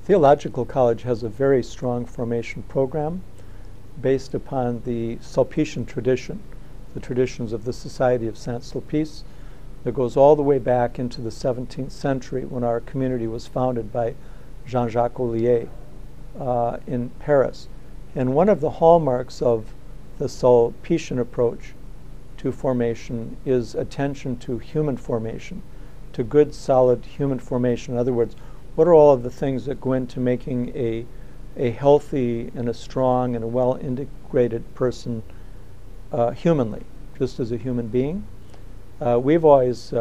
Theological College has a very strong formation program based upon the Sulpician tradition, the traditions of the Society of Saint-Sulpice, that goes all the way back into the 17th century when our community was founded by Jean-Jacques Ollier in Paris. And one of the hallmarks of the Sulpician approach to formation is attention to human formation, to good, solid human formation. In other words, what are all of the things that go into making a healthy and a strong and a well-integrated person humanly, just as a human being? We've always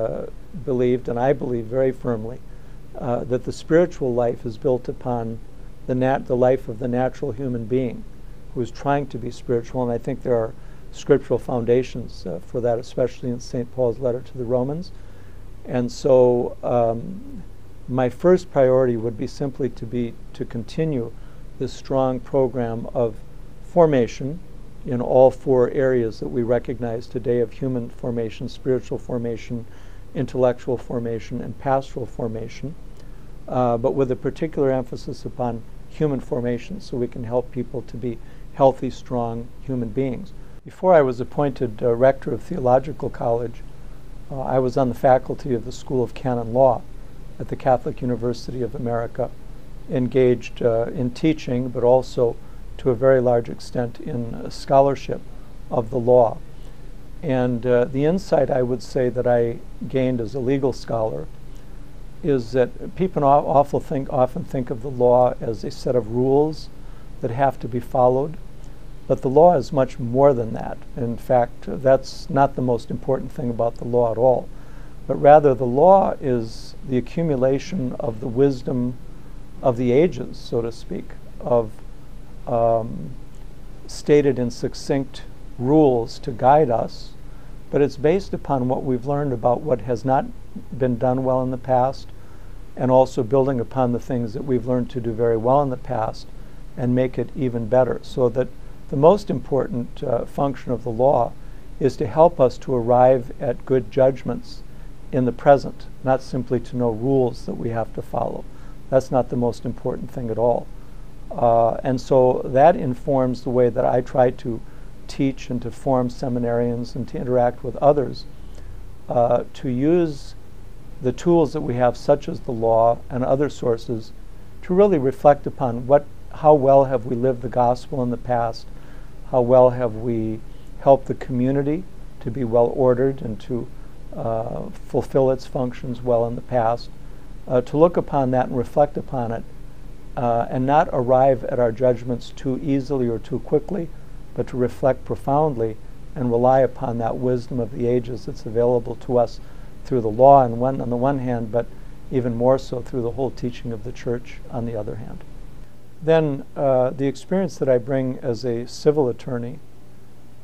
believed, and I believe very firmly, that the spiritual life is built upon the life of the natural human being who is trying to be spiritual, and I think there are scriptural foundations for that, especially in St. Paul's letter to the Romans. And so my first priority would be simply to continue this strong program of formation in all four areas that we recognize today of human formation, spiritual formation, intellectual formation, and pastoral formation, but with a particular emphasis upon human formation so we can help people to be healthy, strong human beings. Before I was appointed rector of Theological College, I was on the faculty of the School of Canon Law at the Catholic University of America, engaged in teaching, but also to a very large extent in scholarship of the law. And the insight I would say that I gained as a legal scholar is that people often think of the law as a set of rules that have to be followed, but the law is much more than that. In fact, that's not the most important thing about the law at all, but rather the law is the accumulation of the wisdom of the ages, so to speak, of stated in succinct rules to guide us, but it's based upon what we've learned about what has not been done well in the past, and also building upon the things that we've learned to do very well in the past and make it even better. So that the most important function of the law is to help us to arrive at good judgments in the present, not simply to know rules that we have to follow. That's not the most important thing at all. And so that informs the way that I try to teach and to form seminarians and to interact with others, to use the tools that we have, such as the law and other sources, to really reflect upon how well have we lived the gospel in the past, how well have we helped the community to be well ordered and to fulfill its functions well in the past, to look upon that and reflect upon it, and not arrive at our judgments too easily or too quickly, but to reflect profoundly and rely upon that wisdom of the ages that's available to us through the law on the one hand, but even more so through the whole teaching of the Church on the other hand. Then the experience that I bring as a civil attorney,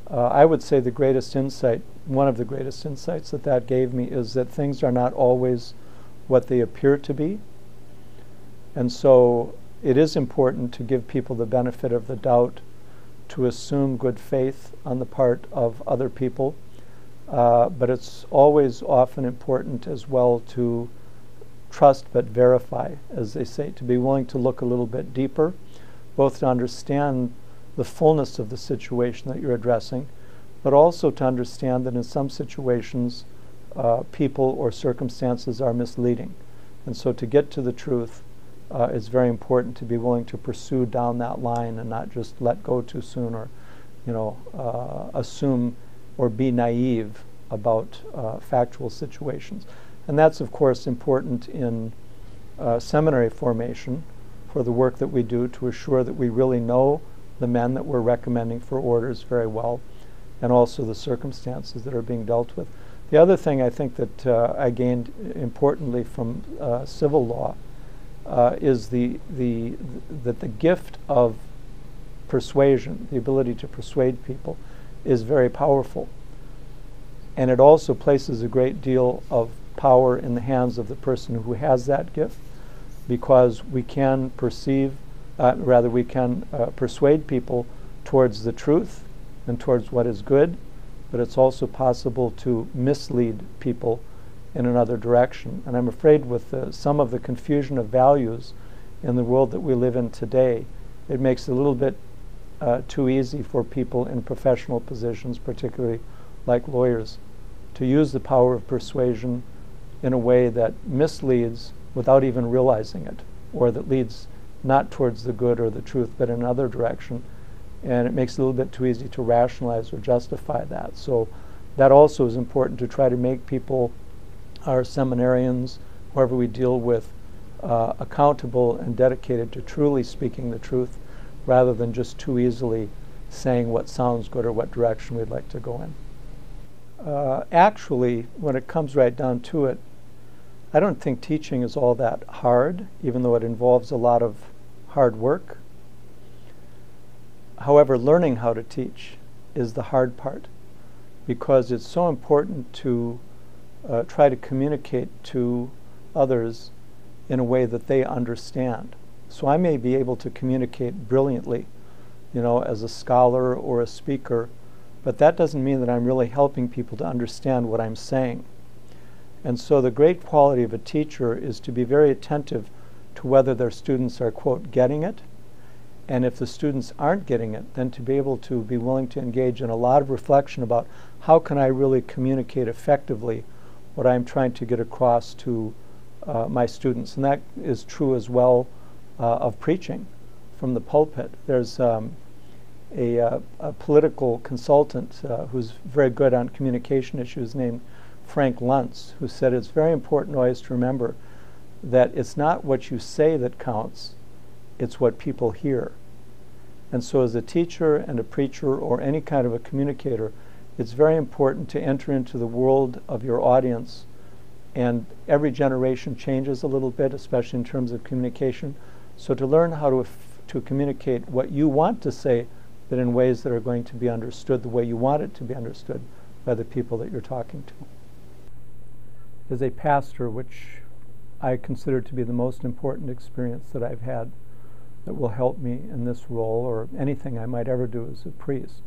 I would say the greatest insight, one of the greatest insights that gave me, is that things are not always what they appear to be. And so it is important to give people the benefit of the doubt, to assume good faith on the part of other people, but it's always often important as well to trust but verify, as they say, to be willing to look a little bit deeper, both to understand the fullness of the situation that you're addressing, but also to understand that in some situations people or circumstances are misleading. And so to get to the truth, it's very important to be willing to pursue down that line and not just let go too soon, or assume or be naive about factual situations. And that's of course important in seminary formation for the work that we do, to assure that we really know the men that we're recommending for orders very well, and also the circumstances that are being dealt with. The other thing I think that I gained importantly from civil law is that the gift of persuasion, the ability to persuade people, is very powerful. And it also places a great deal of power in the hands of the person who has that gift, because we can persuade people towards the truth and towards what is good, but it's also possible to mislead people in another direction. And I'm afraid with some of the confusion of values in the world that we live in today, it makes it a little bit too easy for people in professional positions, particularly like lawyers, to use the power of persuasion in a way that misleads without even realizing it, or that leads not towards the good or the truth, but in another direction. And it makes it a little bit too easy to rationalize or justify that. So that also is important, to try to make people, our seminarians, whoever we deal with, accountable and dedicated to truly speaking the truth, rather than just too easily saying what sounds good or what direction we'd like to go in. Actually, when it comes right down to it, I don't think teaching is all that hard, even though it involves a lot of hard work. However, learning how to teach is the hard part, because it's so important to try to communicate to others in a way that they understand. So I may be able to communicate brilliantly, as a scholar or a speaker, but that doesn't mean that I'm really helping people to understand what I'm saying. And so the great quality of a teacher is to be very attentive to whether their students are, quote, getting it. And if the students aren't getting it, then to be able to be willing to engage in a lot of reflection about how can I really communicate effectively what I'm trying to get across to my students. And that is true as well of preaching from the pulpit. There's a political consultant who's very good on communication issues named Frank Luntz, who said it's very important always to remember that it's not what you say that counts, it's what people hear. And so as a teacher and a preacher or any kind of a communicator, it's very important to enter into the world of your audience. And every generation changes a little bit, especially in terms of communication. So to learn how to communicate what you want to say, but in ways that are going to be understood the way you want it to be understood by the people that you're talking to. As a pastor, which I consider to be the most important experience that I've had that will help me in this role or anything I might ever do as a priest,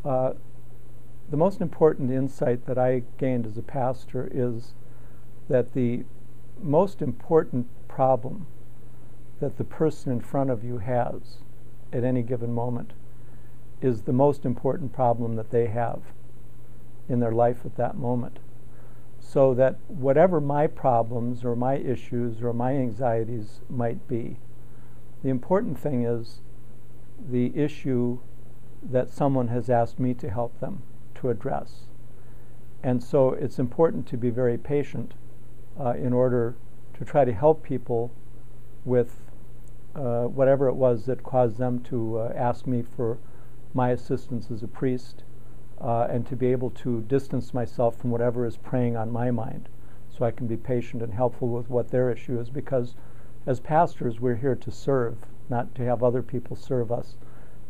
the most important insight that I gained as a pastor is that the most important problem that the person in front of you has at any given moment is the most important problem that they have in their life at that moment. So that whatever my problems or my issues or my anxieties might be, the important thing is the issue that someone has asked me to help them to address. And so it's important to be very patient in order to try to help people with whatever it was that caused them to ask me for my assistance as a priest, and to be able to distance myself from whatever is preying on my mind, so I can be patient and helpful with what their issue is, because as pastors we're here to serve, not to have other people serve us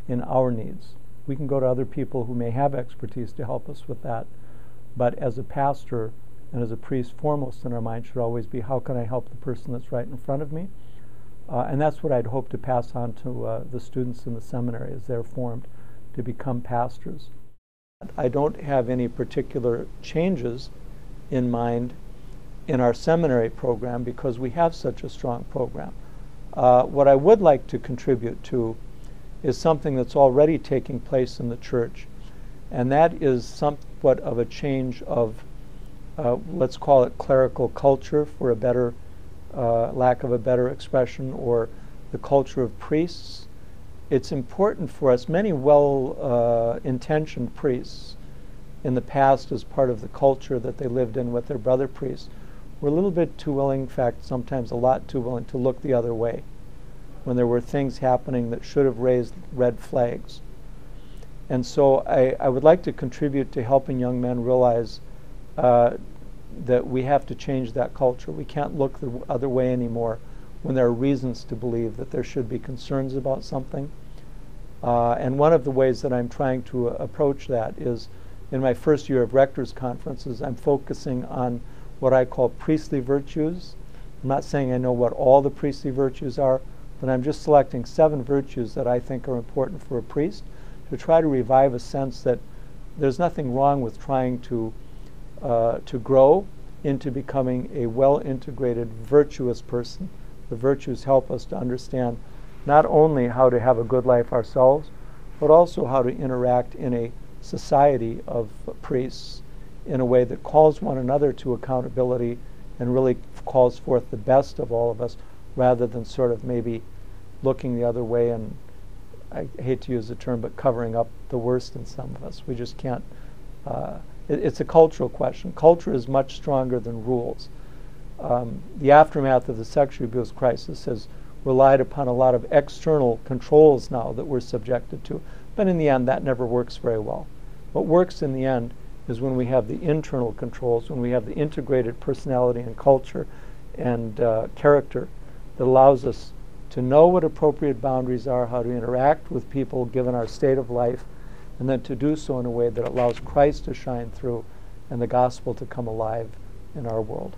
in our needs. We can go to other people who may have expertise to help us with that, but as a pastor and as a priest, foremost in our mind should always be, how can I help the person that's right in front of me? And that's what I'd hope to pass on to the students in the seminary as they're formed to become pastors. I don't have any particular changes in mind in our seminary program because we have such a strong program. What I would like to contribute to is something that's already taking place in the church, and that is somewhat of a change of, let's call it clerical culture for a better, lack of a better expression, or the culture of priests. It's important for us, many well-intentioned priests in the past as part of the culture that they lived in with their brother priests were a little bit too willing, in fact sometimes a lot too willing, to look the other way when there were things happening that should have raised red flags. And so I would like to contribute to helping young men realize that we have to change that culture. We can't look the other way anymore when there are reasons to believe that there should be concerns about something. And one of the ways that I'm trying to approach that is, in my first year of Rector's conferences, I'm focusing on what I call priestly virtues. I'm not saying I know what all the priestly virtues are, but I'm just selecting 7 virtues that I think are important for a priest to try to revive a sense that there's nothing wrong with trying to grow into becoming a well-integrated, virtuous person. The virtues help us to understand not only how to have a good life ourselves, but also how to interact in a society of priests in a way that calls one another to accountability and really calls forth the best of all of us, rather than sort of maybe looking the other way and, I hate to use the term, but covering up the worst in some of us. We just can't. It's a cultural question. Culture is much stronger than rules. The aftermath of the sexual abuse crisis has relied upon a lot of external controls now that we're subjected to. But in the end, that never works very well. What works in the end is when we have the internal controls, when we have the integrated personality and culture and character that allows us to know what appropriate boundaries are, how to interact with people given our state of life, and then to do so in a way that allows Christ to shine through and the gospel to come alive in our world.